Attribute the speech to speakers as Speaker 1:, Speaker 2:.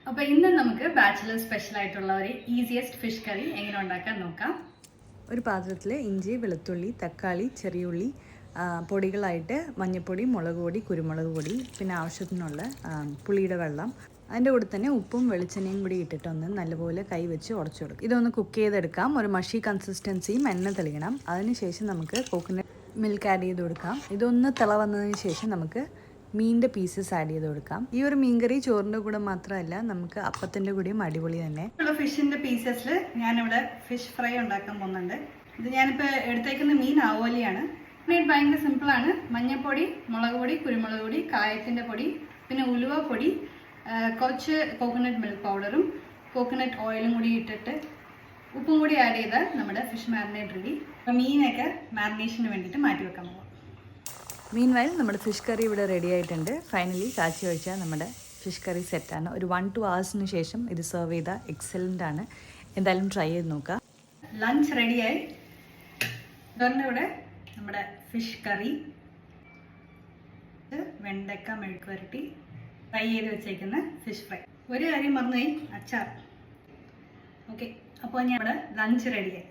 Speaker 1: അപ്പോൾ ഇന്ന് നമുക്ക് ബാച്ചിലർ സ്പെഷ്യൽ ആയിട്ടുള്ള ഒരു ഈസിയസ്റ്റ് ഫിഷ് കറി എങ്ങനെ ഉണ്ടാക്കാൻ നോക്കാം.
Speaker 2: ഒരു പാത്രത്തിൽ ഇഞ്ചി, വെളുത്തുള്ളി, തക്കാളി, ചെറിയുള്ളി, പൊടികളായിട്ട് മഞ്ഞൾപ്പൊടി, മുളക് പൊടി, കുരുമുളക് പൊടി, പിന്നെ ആവശ്യത്തിനുള്ള പുളിയുടെ വെള്ളം, അതിൻ്റെ കൂടെ തന്നെ ഉപ്പും വെളിച്ചെണ്ണയും കൂടി ഇട്ടിട്ടൊന്ന് നല്ലപോലെ കൈ വെച്ച് ഉടച്ചു കൊടുക്കും. ഇതൊന്ന് കുക്ക് ചെയ്തെടുക്കാം. ഒരു മഷി കൺസിസ്റ്റൻസിയും എണ്ണ തെളിയണം. അതിനുശേഷം നമുക്ക് കോക്കനട്ട് മിൽക്ക് ആഡ് ചെയ്ത് കൊടുക്കാം. ഇതൊന്ന് തിള വന്നതിന് ശേഷം നമുക്ക് മീനിൻ്റെ പീസസ് ആഡ് ചെയ്ത് കൊടുക്കാം. ഈ ഒരു മീൻകറി ചോറിൻ്റെ കൂടെ മാത്രമല്ല, നമുക്ക് അപ്പത്തിൻ്റെ കൂടെയും അടിപൊളി തന്നെ.
Speaker 1: ഫിഷിൻ്റെ പീസസിൽ ഞാനിവിടെ ഫിഷ് ഫ്രൈ ഉണ്ടാക്കാൻ പോകുന്നുണ്ട്. ഇത് ഞാനിപ്പോൾ എടുത്തേക്കുന്ന മീൻ ആവോലിയാണ്. ഭയങ്കര സിമ്പിളാണ്. മഞ്ഞൾപ്പൊടി, മുളക് പൊടി, കുരുമുളക് പൊടി, കായത്തിൻ്റെ പൊടി, പിന്നെ ഉലുവ പൊടി, കുറച്ച് കോക്കനട്ട് മിൽക്ക് പൗഡറും കോക്കനട്ട് ഓയിലും കൂടി ഇട്ടിട്ട് ഉപ്പും കൂടി ആഡ് ചെയ്താൽ നമ്മുടെ ഫിഷ് മാരിനേറ്റ് റെഡി. അപ്പോൾ മീനൊക്കെ മാരിനേഷന് വേണ്ടിയിട്ട് മാറ്റി വെക്കാൻ പോകാം.
Speaker 2: മീൻ വയൽ നമ്മുടെ ഫിഷ് കറി ഇവിടെ റെഡി ആയിട്ടുണ്ട്. ഫൈനലി കാച്ചി ഒഴിച്ചാൽ നമ്മുടെ ഫിഷ് കറി സെറ്റാണ്. ഒരു 1-2 hours ശേഷം ഇത് സെർവ് ചെയ്താൽ എക്സലൻ്റ് ആണ്. എന്തായാലും ട്രൈ ചെയ്ത് നോക്കുക.
Speaker 1: ലഞ്ച് റെഡിയായി. ഇതുകൊണ്ട് ഇവിടെ നമ്മുടെ ഫിഷ് കറി, വെണ്ടക്ക മെഴുക്ക് വരട്ടി, ഫ്രൈ ചെയ്ത് വെച്ചേക്കുന്ന ഫിഷ് ഫ്രൈ. ഒരു കാര്യം മറന്നുപോയി, അച്ചാർ. ഓക്കെ, അപ്പോൾ ഞാൻ ഇവിടെ ലഞ്ച് റെഡിയായി.